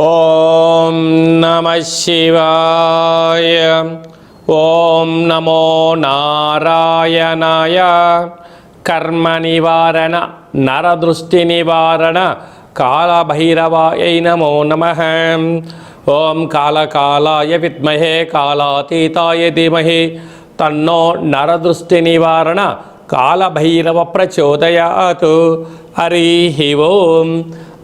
ఓం నమః శివాయ. ఓం నమో నారాయణాయ. కర్మ నివారణ నరదృష్టి నివారణ కాళభైరవాయ నమో నమః. ఓం కాళకాలాయ విద్మహే కాళాతీతాయ ధీమహి తన్నో నరదృష్టి నివారణ కాళభైరవ ప్రచోదయాత్. హరి ఓం.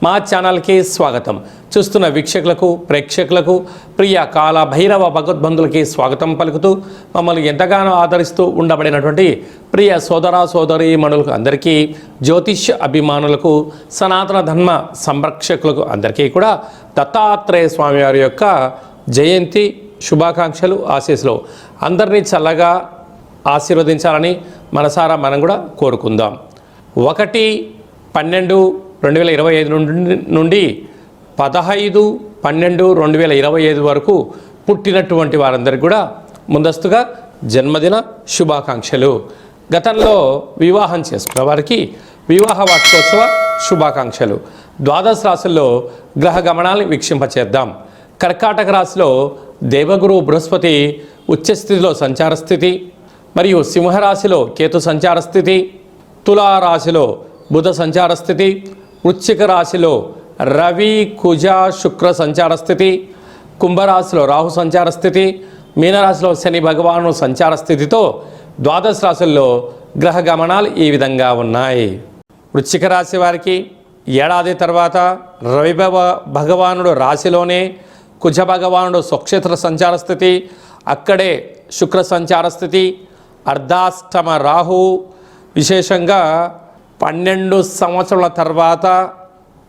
మా ఛానల్కి స్వాగతం. చూస్తున్న వీక్షకులకు ప్రేక్షకులకు ప్రియ కాళభైరవ భగవద్బంధులకి స్వాగతం పలుకుతూ మమ్మల్ని ఎంతగానో ఆదరిస్తూ ఉండబడినటువంటి ప్రియ సోదర సోదరీమణులకు అందరికీ, జ్యోతిష్య అభిమానులకు, సనాతన ధర్మ సంరక్షకులకు అందరికీ కూడా దత్తాత్రేయ స్వామి వారి యొక్క జయంతి శుభాకాంక్షలు, ఆశీస్సులు. అందరినీ చల్లగా ఆశీర్వదించాలని మనసారా మనం కూడా కోరుకుందాం. 1/12/2025 నుండి 15/12/2025 వరకు పుట్టినటువంటి వారందరికీ కూడా ముందస్తుగా జన్మదిన శుభాకాంక్షలు. గతంలో వివాహం చేసుకున్న వారికి వివాహ వార్షికోత్సవ శుభాకాంక్షలు. ద్వాదశ రాశుల్లో గ్రహ గమనాలను వీక్షింపచేద్దాం. కర్కాటక రాశిలో దేవగురు బృహస్పతి ఉచ్చస్థితిలో సంచార స్థితి మరియు సింహరాశిలో కేతు సంచార స్థితి, తులారాశిలో బుధ సంచార స్థితి, వృశ్చిక రాశిలో రవి కుజ శుక్ర సంచార స్థితి, కుంభరాశిలో రాహు సంచార స్థితి, మీనరాశిలో శని భగవాను సంచార స్థితితో ద్వాదశ రాశుల్లో గ్రహ గమనాలు ఈ విధంగా ఉన్నాయి. వృశ్చిక రాశి వారికి ఏడాది తర్వాత రవి భగవానుడు రాశిలోనే, కుజ భగవానుడు స్వక్షేత్ర సంచార స్థితి, అక్కడే శుక్ర సంచార స్థితి, అర్ధాష్టమ రాహు, విశేషంగా 12 సంవత్సరాల తర్వాత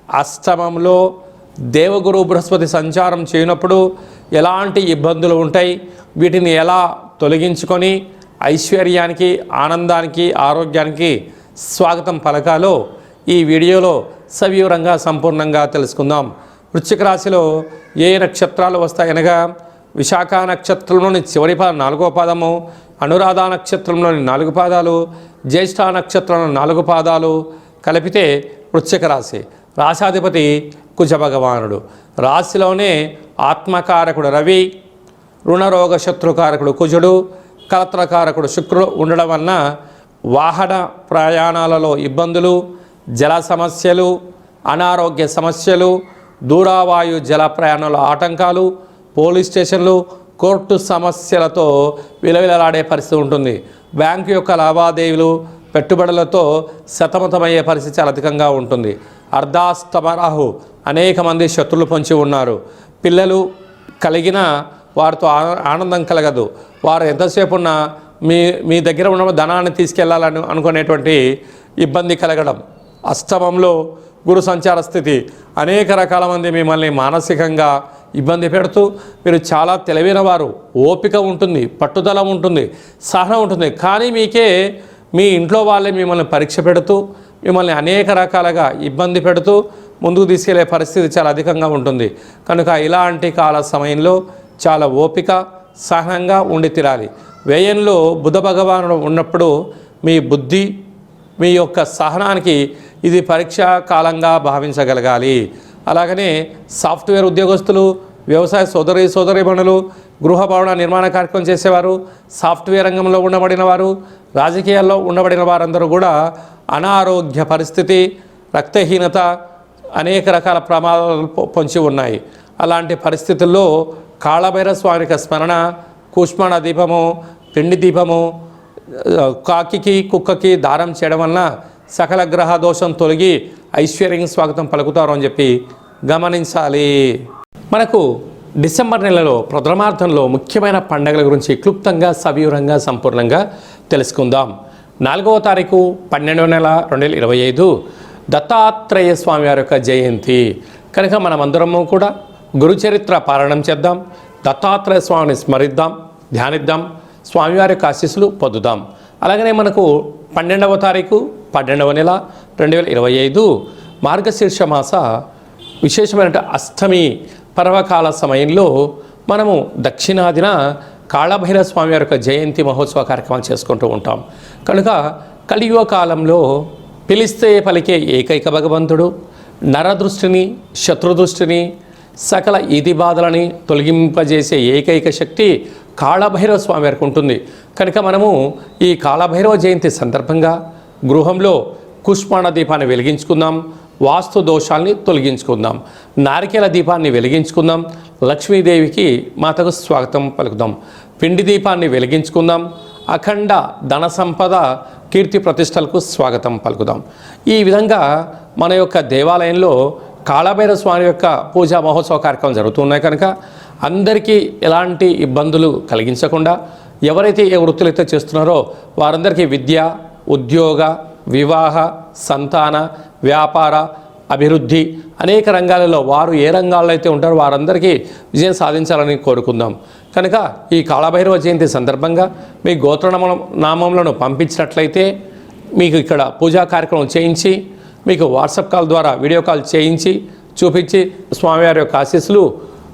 అష్టమంలో దేవగురు బృహస్పతి సంచారం చేయనప్పుడు ఎలాంటి ఇబ్బందులు ఉంటాయి, వీటిని ఎలా తొలగించుకొని ఐశ్వర్యానికి, ఆనందానికి, ఆరోగ్యానికి స్వాగతం పలకాలో ఈ వీడియోలో సవివరంగా సంపూర్ణంగా తెలుసుకుందాం. వృశ్చిక రాశిలో ఏ నక్షత్రాలు వస్తాయనగా విశాఖ నక్షత్రంలోని చివరి 4వ పాదము, అనురాధ నక్షత్రంలోని 4 పాదాలు, జ్యేష్ఠ నక్షత్రంలో 4 పాదాలు కలిపితే వృశ్చిక రాశి. రాశాధిపతి కుజ భగవానుడు. రాశిలోనే ఆత్మకారకుడు రవి, రుణరోగ శత్రుకారకుడు కుజుడు, కలత్రకారకుడు శుక్రుడు ఉండడం వలన వాహన ప్రయాణాలలో ఇబ్బందులు, జల సమస్యలు, అనారోగ్య సమస్యలు, దూరావాయు జల ప్రయాణాల ఆటంకాలు, పోలీస్ స్టేషన్లు, కోర్టు సమస్యలతో విలవిలలాడే పరిస్థితి ఉంటుంది. బ్యాంకు యొక్క లావాదేవీలు, పెట్టుబడులతో సతమతమయ్యే పరిస్థితి చాలా అధికంగా ఉంటుంది. అర్ధాష్టమరాహు అనేక మంది శత్రులు పొంచి ఉన్నారు. పిల్లలు కలిగిన వారితో ఆనందం కలగదు. వారు ఎంతసేపు ఉన్నా మీ దగ్గర ఉన్న ధనాన్ని తీసుకెళ్లాలని అనుకునేటువంటి ఇబ్బంది కలగడం. అష్టమంలో గురు సంచార స్థితి అనేక రకాల మంది మిమ్మల్ని మానసికంగా ఇబ్బంది పెడుతూ, మీరు చాలా తెలివైన వారు, ఓపిక ఉంటుంది, పట్టుదల ఉంటుంది, సహనం ఉంటుంది, కానీ మీ ఇంట్లో వాళ్ళే మిమ్మల్ని పరీక్ష పెడుతూ, మిమ్మల్ని అనేక రకాలుగా ఇబ్బంది పెడుతూ ముందుకు తీసుకెళ్లే పరిస్థితి చాలా అధికంగా ఉంటుంది. కనుక ఇలాంటి కాల సమయంలో చాలా ఓపిక, సహనంగా ఉండి తీరాలి. వ్యయంలో బుధ భగవానుడు ఉన్నప్పుడు మీ బుద్ధి, మీ యొక్క సహనానికి ఇది పరీక్షా కాలంగా భావించగలగాలి. అలాగనే సాఫ్ట్వేర్ ఉద్యోగస్తులు, వ్యవసాయ సోదరీమణులు, గృహ భవన నిర్మాణ కార్యక్రమం చేసేవారు, సాఫ్ట్వేర్ రంగంలో ఉండబడిన వారు, రాజకీయాల్లో ఉండబడిన వారందరూ కూడా అనారోగ్య పరిస్థితి, రక్తహీనత, అనేక రకాల ప్రమాదాలు పొంచి ఉన్నాయి. అలాంటి పరిస్థితుల్లో కాళభైరవ స్వామికి స్మరణ, కూష్మాణ దీపము, పిండి దీపము, కాకికి కుక్కకి దారం చేయడం వలన సకల గ్రహ దోషం తొలగి ఐశ్వర్యం స్వాగతం పలుకుతారు అని చెప్పి గమనించాలి. మనకు డిసెంబర్ నెలలో ప్రథమార్థంలో ముఖ్యమైన పండుగల గురించి క్లుప్తంగా, సవివరంగా, సంపూర్ణంగా తెలుసుకుందాం. 4వ తారీఖు 12వ నెల 2025 దత్తాత్రేయ స్వామి వారి యొక్క జయంతి కనుక మనమందరము కూడా గురుచరిత్ర పారాయణం చేద్దాం, దత్తాత్రేయ స్వామిని స్మరిద్దాం, ధ్యానిద్దాం, స్వామివారి యొక్క ఆశీస్సులు పొందుదాం. అలాగనే మనకు 12వ తారీఖు 12వ నెల 2025 మార్గశీర్ష మాస విశేషమైన అష్టమి పర్వకాల సమయంలో మనము దక్షిణాదిన కాళభైరవ స్వామి వారి యొక్క జయంతి మహోత్సవ కార్యక్రమాలు చేసుకుంటూ ఉంటాం. కనుక కలియుగ కాలంలో పిలిస్తే పలికే ఏకైక భగవంతుడు, నరదృష్టిని శత్రుదృష్టిని సకల ఈతి బాధలని తొలగింపజేసే ఏకైక శక్తి కాళభైరవ స్వామి వారికి ఉంటుంది. కనుక మనము ఈ కాళభైరవ జయంతి సందర్భంగా గృహంలో కుష్మాండ దీపాన్ని వెలిగించుకుందాం, వాస్తు దోషాల్ని తొలగించుకుందాం, నారికేల దీపాన్ని వెలిగించుకుందాం, లక్ష్మీదేవికి మాతకు స్వాగతం పలుకుదాం, పిండి దీపాన్ని వెలిగించుకుందాం, అఖండ ధన సంపద కీర్తి ప్రతిష్టలకు స్వాగతం పలుకుదాం. ఈ విధంగా మన యొక్క దేవాలయంలో కాళభైరవ స్వామి యొక్క పూజా మహోత్సవ కార్యక్రమం జరుగుతున్నాయి. కనుక అందరికీ ఎలాంటి ఇబ్బందులు కలిగించకుండా ఎవరైతే ఏ వృత్తులైతే చేస్తున్నారో వారందరికీ విద్య, ఉద్యోగ, వివాహ, సంతాన, వ్యాపార, అభివృద్ధి అనేక రంగాలలో వారు ఏ రంగాల్లో అయితే ఉంటారో వారందరికీ విజయం సాధించాలని కోరుకుందాం. కనుక ఈ కాళభైరవ జయంతి సందర్భంగా మీ గోత్రనామములను పంపించినట్లయితే మీకు ఇక్కడ పూజా కార్యక్రమం చేయించి మీకు వాట్సాప్ కాల్ ద్వారా వీడియో కాల్ చేయించి చూపించి స్వామివారి యొక్క ఆశీస్సులు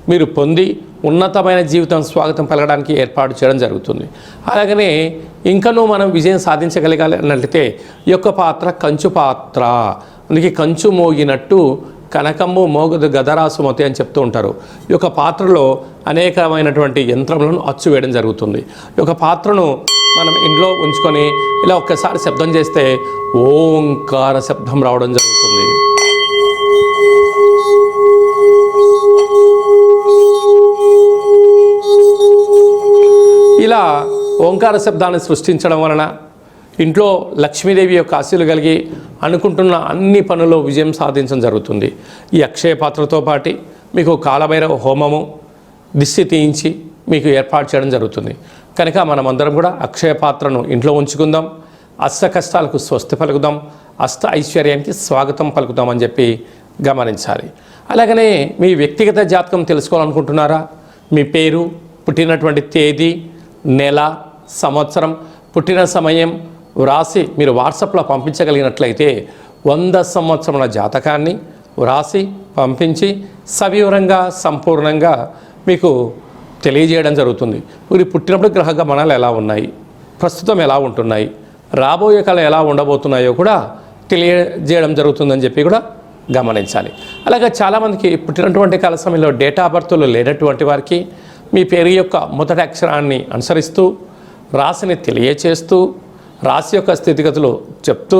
మీరు పొంది ఉన్నతమైన జీవితం స్వాగతం పలకడానికి ఏర్పాటు చేయడం జరుగుతుంది. అలాగనే ఇంకనూ మనం విజయం సాధించగలగాలి అన్నట్లయితే ఈ యొక్క పాత్ర కంచు పాత్ర, అందుకే కంచు మోగినట్టు కనకమ్ము మోగదు గదరాసుమతి అని చెప్తూ ఉంటారు. ఈ యొక్క పాత్రలో అనేకమైనటువంటి యంత్రములను అచ్చు వేయడం జరుగుతుంది. ఈ యొక్క పాత్రను మనం ఇంట్లో ఉంచుకొని ఇలా ఒక్కసారి శబ్దం చేస్తే ఓంకార శబ్దం రావడం జరుగుతుంది. ఇలా ఓంకార శబ్దాన్ని సృష్టించడం వలన ఇంట్లో లక్ష్మీదేవి యొక్క ఆశీస్సులు కలిగి అనుకుంటున్న అన్ని పనుల్లో విజయం సాధించడం జరుగుతుంది. ఈ అక్షయ పాత్రతో పాటు మీకు కాళభైరవ హోమము దిష్టి తీయించి మీకు ఏర్పాటు చేయడం జరుగుతుంది. కనుక మనమందరం కూడా అక్షయ పాత్రను ఇంట్లో ఉంచుకుందాం, అష్ట కష్టాలకు స్వస్తి పలుకుదాం, అష్ట ఐశ్వర్యానికి స్వాగతం పలుకుదామని చెప్పి గమనించాలి. అలాగనే మీ వ్యక్తిగత జాతకం తెలుసుకోవాలనుకుంటున్నారా? మీ పేరు, పుట్టినటువంటి తేదీ, నెల, సంవత్సరం, పుట్టిన సమయం వ్రాసి మీరు వాట్సాప్లో పంపించగలిగినట్లయితే 100 సంవత్సరముల జాతకాన్ని వ్రాసి పంపించి సవివరంగా సంపూర్ణంగా మీకు తెలియజేయడం జరుగుతుంది. మీరు పుట్టినప్పుడు గ్రహ గమనాలు ఎలా ఉన్నాయి, ప్రస్తుతం ఎలా ఉంటున్నాయి, రాబోయే కాలం ఎలా ఉండబోతున్నాయో కూడా తెలియజేయడం జరుగుతుందని చెప్పి కూడా గమనించాలి. అలాగే చాలామందికి పుట్టినటువంటి కాల సమయంలో డేట్ ఆఫ్ బర్త్లు లేనటువంటి వారికి మీ పేరు యొక్క మొదటి అక్షరాన్ని అనుసరిస్తూ రాశిని తెలియచేస్తూ రాశి యొక్క స్థితిగతులు చెప్తూ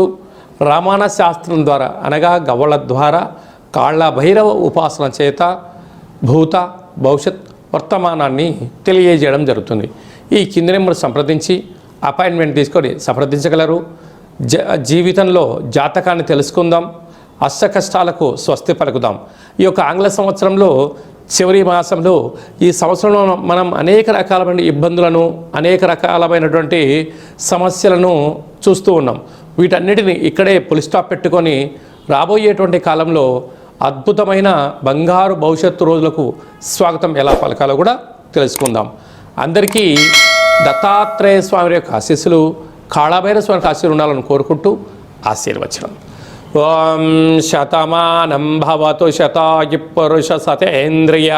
రామాన శాస్త్రం ద్వారా అనగా గవ్వల ద్వారా కాళభైరవ ఉపాసన చేత భూత భవిష్యత్ వర్తమానాన్ని తెలియజేయడం జరుగుతుంది. ఈ కింది నెంబర్ సంప్రదించి అపాయింట్మెంట్ తీసుకొని సంప్రదించగలరు. జీవితంలో జాతకాన్ని తెలుసుకుందాం, అష్ట కష్టాలకు స్వస్తి పలుకుదాం. ఈ యొక్క ఆంగ్ల సంవత్సరంలో చివరి మాసంలో ఈ సంవత్సరంలో మనం అనేక రకాలమైన ఇబ్బందులను అనేక రకాలమైనటువంటి సమస్యలను చూస్తూ ఉన్నాం. వీటన్నిటిని ఇక్కడే పులి స్టాప్ పెట్టుకొని రాబోయేటువంటి కాలంలో అద్భుతమైన బంగారు భవిష్యత్తు రోజులకు స్వాగతం ఎలా పలకాలో కూడా తెలుసుకుందాం. అందరికీ దత్తాత్రేయ స్వామి యొక్క ఆశీస్సులు, కాళభైరవ స్వామి ఆశీస్సులు ఉండాలని కోరుకుంటూ ఆశీర్వచనం. ఓం శతమానం భవతు శతాయు పురుష సతేంద్రియ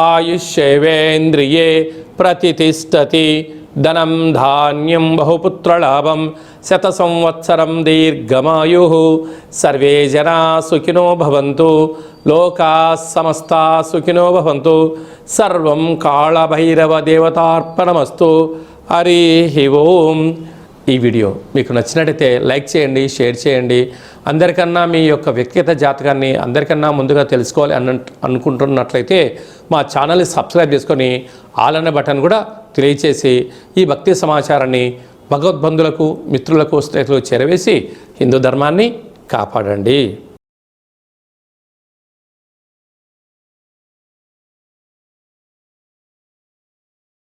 ఆయుష్యేవేంద్రియే ప్రతిష్టతి ధనం ధాన్యం బహుపుత్రలాభం శత సంవత్సరం దీర్ఘమాయు సర్వే జనా సుఖినో భవంతు లోకా సమస్తా సుఖినో భవంతు సర్వం కాళభైరవ దేవతార్పణమస్తు. హరి ఓం. ఈ వీడియో మీకు నచ్చినట్టయితే లైక్ చేయండి, షేర్ చేయండి. అందరికన్నా మీ యొక్క వ్యక్తిగత జాతకాన్ని అందరికన్నా ముందుగా తెలుసుకోవాలి అనుకుంటున్నట్లయితే మా ఛానల్ని సబ్స్క్రైబ్ చేసుకొని ఆల్ అనే బటన్ కూడా తెలియచేసి ఈ భక్తి సమాచారాన్ని భగవద్బంధులకు, మిత్రులకు, స్నేహితులకు చేరవేసి హిందూ ధర్మాన్ని కాపాడండి.